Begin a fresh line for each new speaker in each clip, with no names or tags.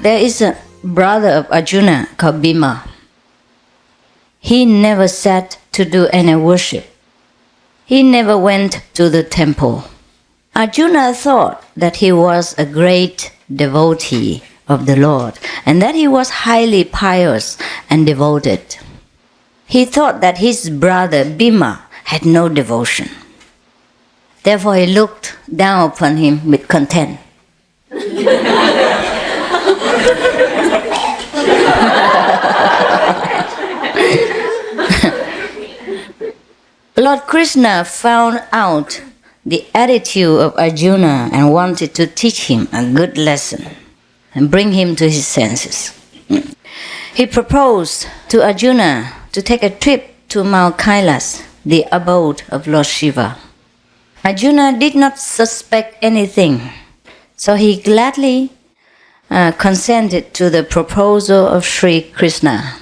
There is a brother of Arjuna called Bhima. He never sat to do any worship. He never went to the temple. Arjuna thought that he was a great devotee of the Lord and that he was highly pious and devoted. He thought that his brother Bhima had no devotion. Therefore he looked down upon him with contempt. Lord Krishna found out the attitude of Arjuna and wanted to teach him a good lesson and bring him to his senses. He proposed to Arjuna to take a trip to Mount Kailas, the abode of Lord Shiva. Arjuna did not suspect anything, so he gladly consented to the proposal of Sri Krishna.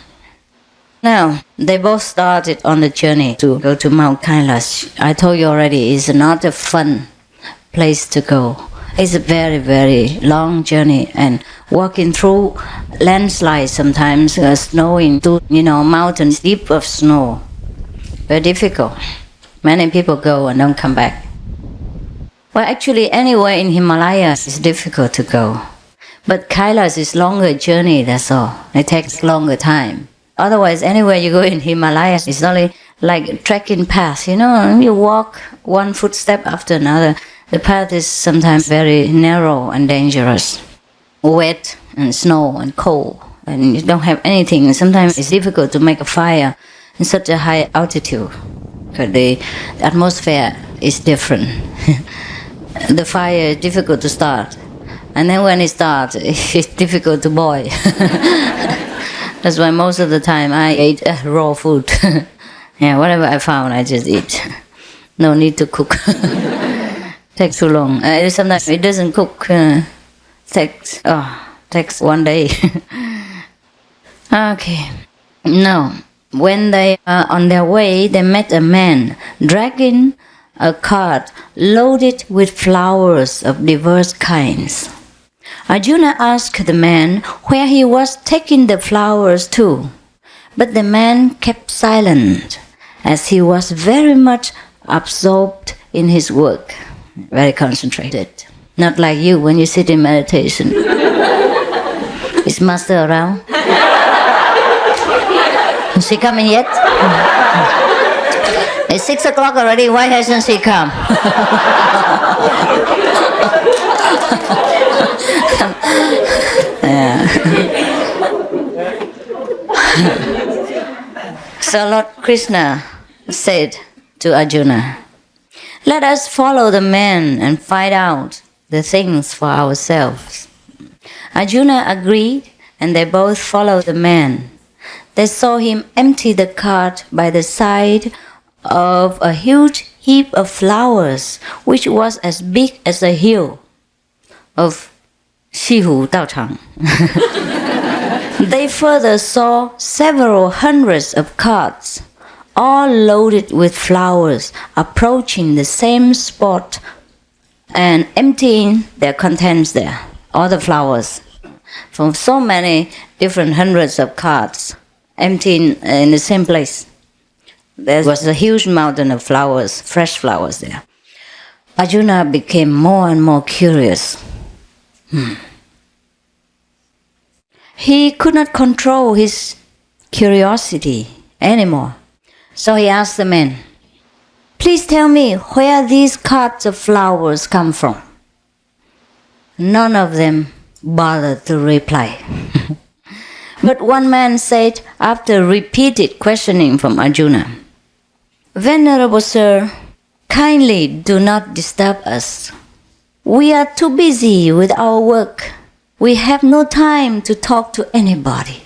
Now, they both started on the journey to go to Mount Kailas. I told you already, it's not a fun place to go. It's a very, very long journey and walking through landslides sometimes, snowing through, mountains deep of snow. Very difficult. Many people go and don't come back. Well, actually, anywhere in Himalayas is difficult to go. But Kailas is longer journey, that's all. It takes longer time. Otherwise, anywhere you go in Himalayas, it's only like a trekking path, you walk one footstep after another. The path is sometimes very narrow and dangerous, wet and snow and cold, and you don't have anything. Sometimes it's difficult to make a fire in such a high altitude, because the atmosphere is different. The fire is difficult to start, and then when it starts, it's difficult to boil. That's why most of the time I ate raw food. Yeah, whatever I found, I just eat. No need to cook. Takes too long. Sometimes it doesn't cook. Takes one day. Okay. Now, when they are on their way, they met a man dragging a cart loaded with flowers of diverse kinds. Arjuna asked the man where he was taking the flowers to, but the man kept silent, as he was very much absorbed in his work, very concentrated. Not like you when you sit in meditation. Is Master around? Is he coming yet? It's 6 o'clock already, why hasn't he come? So Lord Krishna said to Arjuna, "Let us follow the man and find out the things for ourselves." Arjuna agreed, and they both followed the man. They saw him empty the cart by the side of a huge heap of flowers, which was as big as a hill of Shihu Daochang. They further saw several hundreds of carts, all loaded with flowers, approaching the same spot and emptying their contents there, all the flowers, from so many different hundreds of carts, emptying in the same place. There was a huge mountain of flowers, fresh flowers there. Arjuna became more and more curious. He could not control his curiosity anymore. So he asked the man, "Please tell me where these carts of flowers come from." None of them bothered to reply. But one man said, after repeated questioning from Arjuna, "Venerable sir, kindly do not disturb us. We are too busy with our work. We have no time to talk to anybody.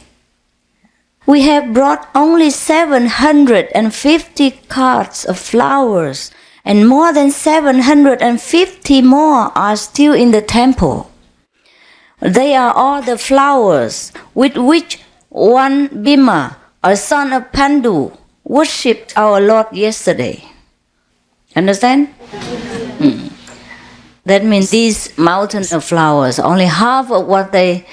We have brought only 750 carts of flowers, and more than 750 more are still in the temple. They are all the flowers with which one Bhima, a son of Pandu, worshipped our Lord yesterday." Understand? That means these mountains of flowers, only half of what they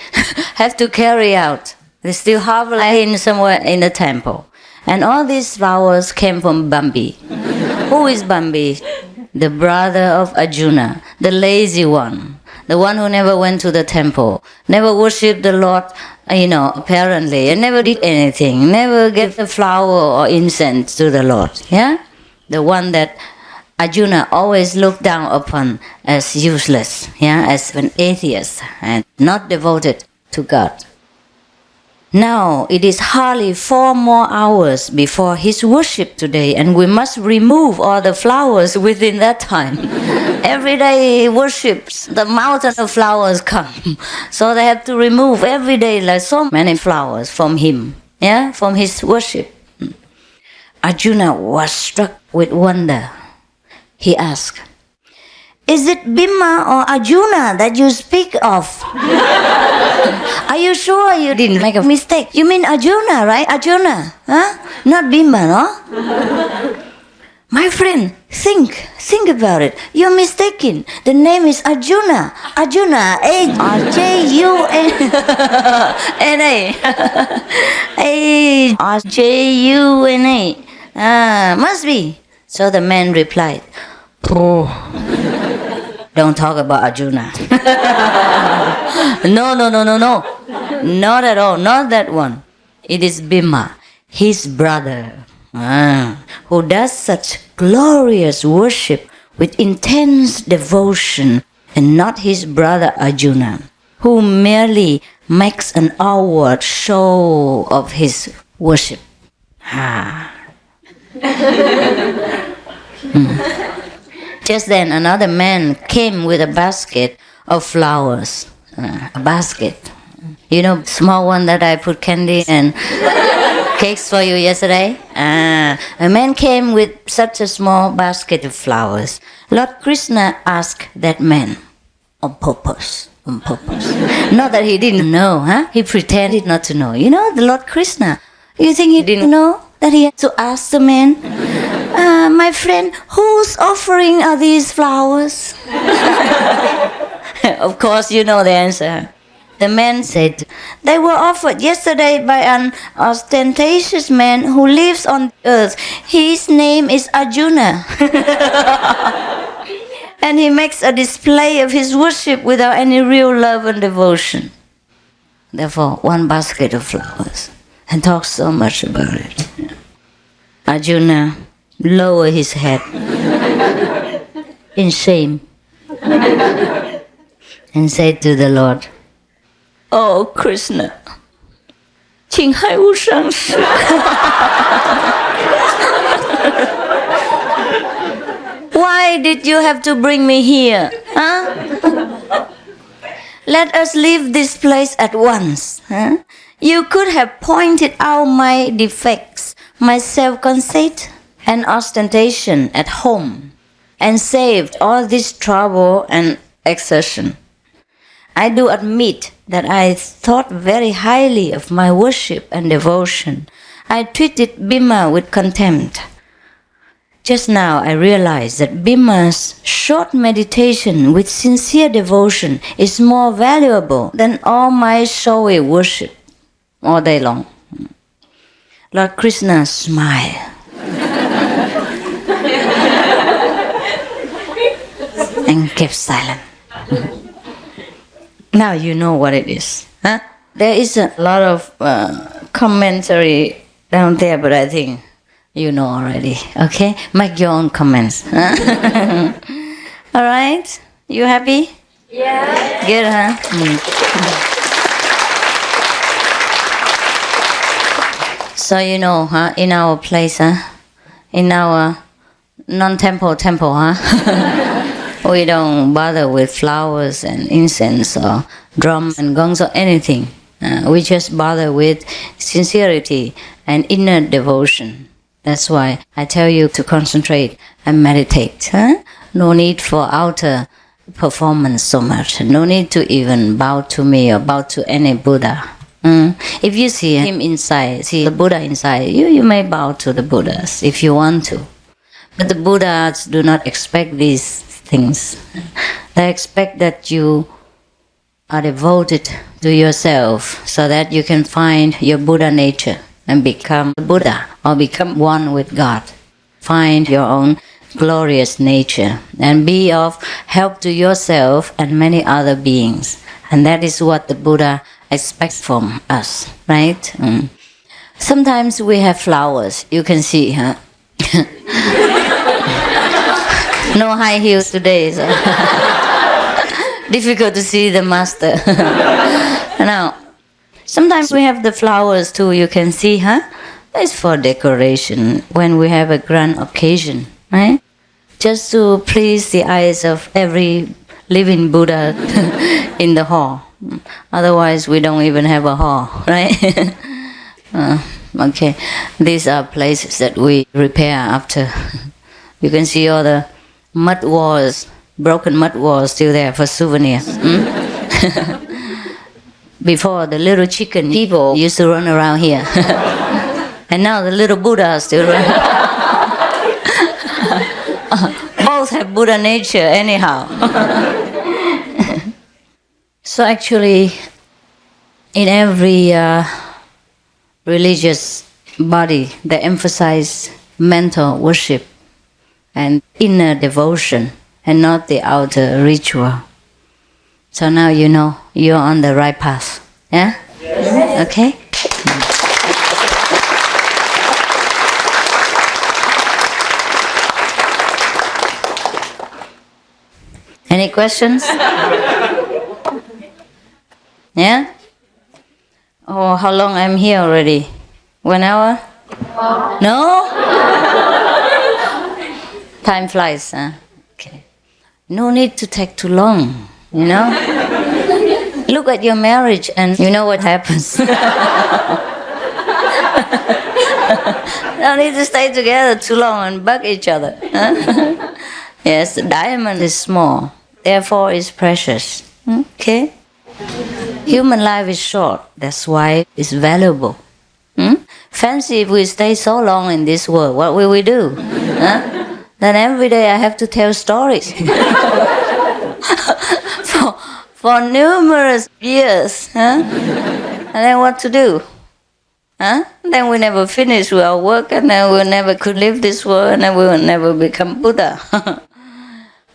have to carry out. They still harbor in somewhere in the temple. And all these flowers came from Bambi. Who is Bambi? The brother of Arjuna, the lazy one, the one who never went to the temple, never worshipped the Lord, apparently, and never did anything, never gave a flower or incense to the Lord. Yeah? The one that Arjuna always looked down upon as useless, as an atheist and not devoted to God. Now it is hardly 4 more hours before his worship today, and we must remove all the flowers within that time. Every day he worships, the mountain of flowers come. So they have to remove every day like so many flowers from him, from his worship. Arjuna was struck with wonder. He asked, "Is it Bhima or Arjuna that you speak of? Are you sure you didn't make a mistake? You mean Arjuna, right? Arjuna, huh? Not Bhima, no? My friend, think about it. You're mistaken. The name is Arjuna. Arjuna, A-R-J-U-N-A. A-R-J-U-N-A. Must be. So the man replied, "Oh, don't talk about Arjuna." No. Not at all. Not that one. It is Bhima, his brother, who does such glorious worship with intense devotion, and not his brother Arjuna, who merely makes an outward show of his worship. Just then another man came with a basket of flowers. A basket. Small one that I put candy and cakes for you yesterday? A man came with such a small basket of flowers. Lord Krishna asked that man on purpose. Not that he didn't know, He pretended not to know. The Lord Krishna. You think he didn't know that he had to ask the man, "My friend, whose offering are these flowers?" Of course, you know the answer. The man said, "They were offered yesterday by an ostentatious man who lives on earth. His name is Arjuna." And he makes a display of his worship without any real love and devotion. Therefore, one basket of flowers, and talks so much about it. Arjuna lowered his head in shame and said to the Lord, "Oh Krishna, 请害我上师." Why did you have to bring me here? Let us leave this place at once. You could have pointed out my defects, my self-conceit and ostentation at home, and saved all this trouble and exertion. I do admit that I thought very highly of my worship and devotion. I treated Bhima with contempt. Just now I realized that Bhima's short meditation with sincere devotion is more valuable than all my showy worship all day long. Lord Krishna smiled and kept silent. Now you know what it is. There is a lot of commentary down there, but I think you know already. Okay? Make your own comments. All right? You happy? Yeah. Good, huh? So in our place, in our non-temple temple, we don't bother with flowers and incense or drums and gongs or anything. We just bother with sincerity and inner devotion. That's why I tell you to concentrate and meditate. No need for outer performance so much. No need to even bow to me or bow to any Buddha. If you see him inside, see the Buddha inside, you may bow to the Buddhas if you want to. But the Buddhas do not expect these things. They expect that you are devoted to yourself so that you can find your Buddha nature and become Buddha or become one with God. Find your own glorious nature and be of help to yourself and many other beings. And that is what the Buddha expects from us, right? Sometimes we have flowers. You can see, huh? No high heels today, so difficult to see the master. Now, sometimes we have the flowers too. You can see, huh? It's for decoration when we have a grand occasion, right? Just to please the eyes of every living Buddha in the hall. Otherwise, we don't even have a hall, right? Okay, these are places that we repair after. You can see all the mud walls, broken mud walls still there for souvenirs. Before, the little chicken people used to run around here. And now the little Buddha still run. Both have Buddha nature anyhow. So actually, in every religious body, they emphasize mental worship and inner devotion and not the outer ritual. So now you know you're on the right path. Yeah? Yes. Okay? Any questions? Yeah? Oh, how long I'm here already? 1 hour? No? Time flies, huh? Okay. No need to take too long, you know? Look at your marriage and you know what happens. No need to stay together too long and bug each other. Huh? Yes, the diamond is small, therefore it's precious. Okay? Human life is short, that's why it's valuable. Fancy if we stay so long in this world, what will we do? Huh? Then every day I have to tell stories. for numerous years. Huh? And then what to do? Huh? Then we never finish with our work, and then we never could leave this world, and then we will never become Buddha.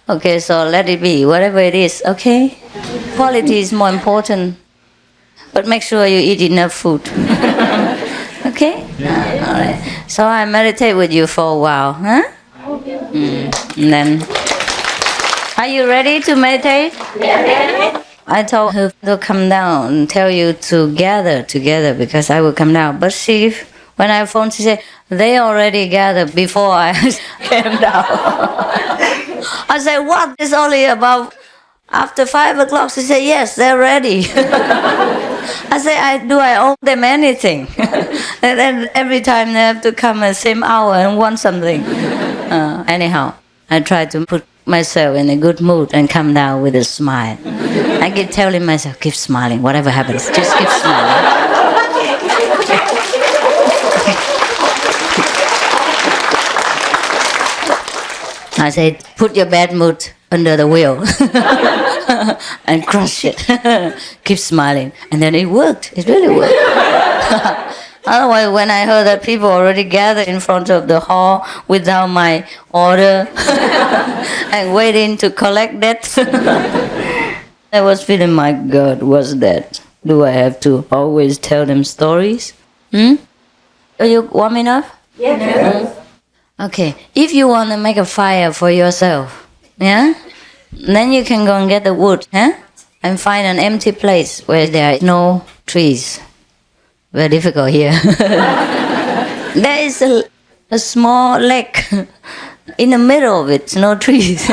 Okay, so let it be, whatever it is, okay? Quality is more important, but make sure you eat enough food. Okay? All right. So I meditate with you for a while, huh? And then, are you ready to meditate? Yeah. I told her to come down and tell you to gather together because I will come down. But she, when I phoned, she said, they already gathered before I came down. I said, what? It's only about after 5 o'clock. She said, yes, they're ready. I said, do I owe them anything? And then every time they have to come at the same hour and want something. Anyhow, I try to put myself in a good mood and come down with a smile. I keep telling myself, keep smiling, whatever happens, just keep smiling. I said, put your bad mood under the wheel and crush it. Keep smiling. And then it worked. It really worked. Otherwise, when I heard that people already gathered in front of the hall without my order and waiting to collect that, I was feeling, my God, what's that? Do I have to always tell them stories? Are you warm enough? Yes. Okay, if you want to make a fire for yourself, yeah, then you can go and get the wood, and find an empty place where there are no trees. Very difficult here. There is a small lake. In the middle of it, no trees.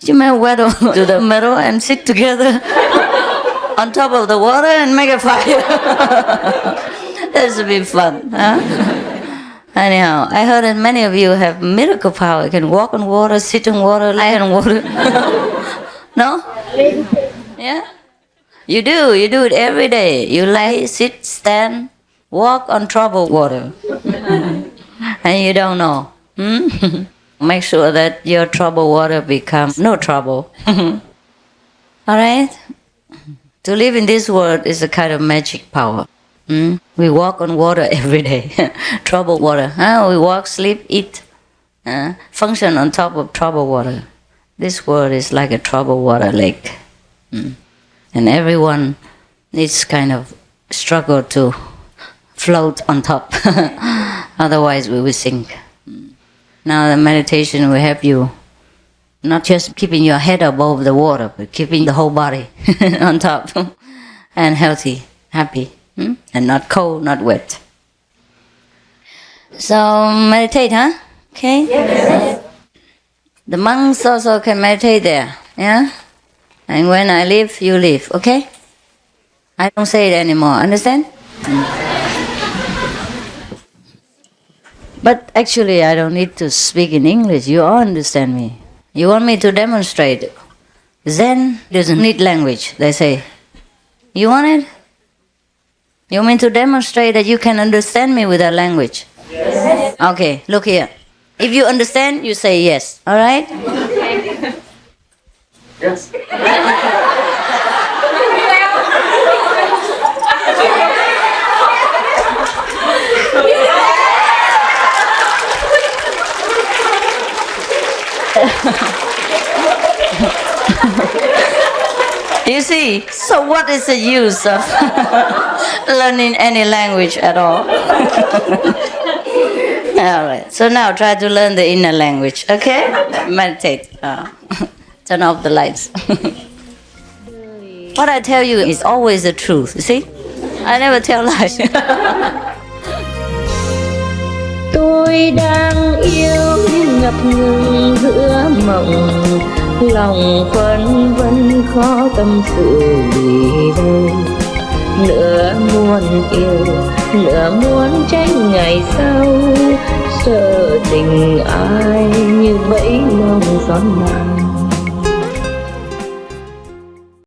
You may waddle to the middle and sit together on top of the water and make a fire. This will be fun, huh? Anyhow, I heard that many of you have miracle power. You can walk on water, sit on water, lie on water. No? Yeah? You do it every day. You lie, sit, stand, walk on troubled water. And you don't know. Make sure that your troubled water becomes no trouble. All right? To live in this world is a kind of magic power. We walk on water every day. Troubled water. We walk, sleep, eat, function on top of troubled water. This world is like a troubled water lake. And everyone needs kind of struggle to float on top. Otherwise we will sink. Now the meditation will help you not just keeping your head above the water, but keeping the whole body on top and healthy, happy, and not cold, not wet. So meditate, huh? Okay? Yes. The monks also can meditate there, yeah? And when I leave, you leave, okay? I don't say it anymore, understand? But actually, I don't need to speak in English. You all understand me. You want me to demonstrate? Zen doesn't need language, they say. You want it? You want me to demonstrate that you can understand me without language? Yes. Okay, look here. If you understand, you say yes. All right?
Yes.
You see, so what is the use of learning any language at all? All right, so now try to learn the inner language, okay? Meditate. Turn off the lights. What I tell you is always the truth, you see? I never tell lies.
Tôi đang yêu nhưng ngập ngừng giữa mộng, lòng phân vân khó tâm sự vì đâu. Nửa muốn yêu, nửa muốn tránh ngày sau, sợ tình ai như bẫy mong gió nào.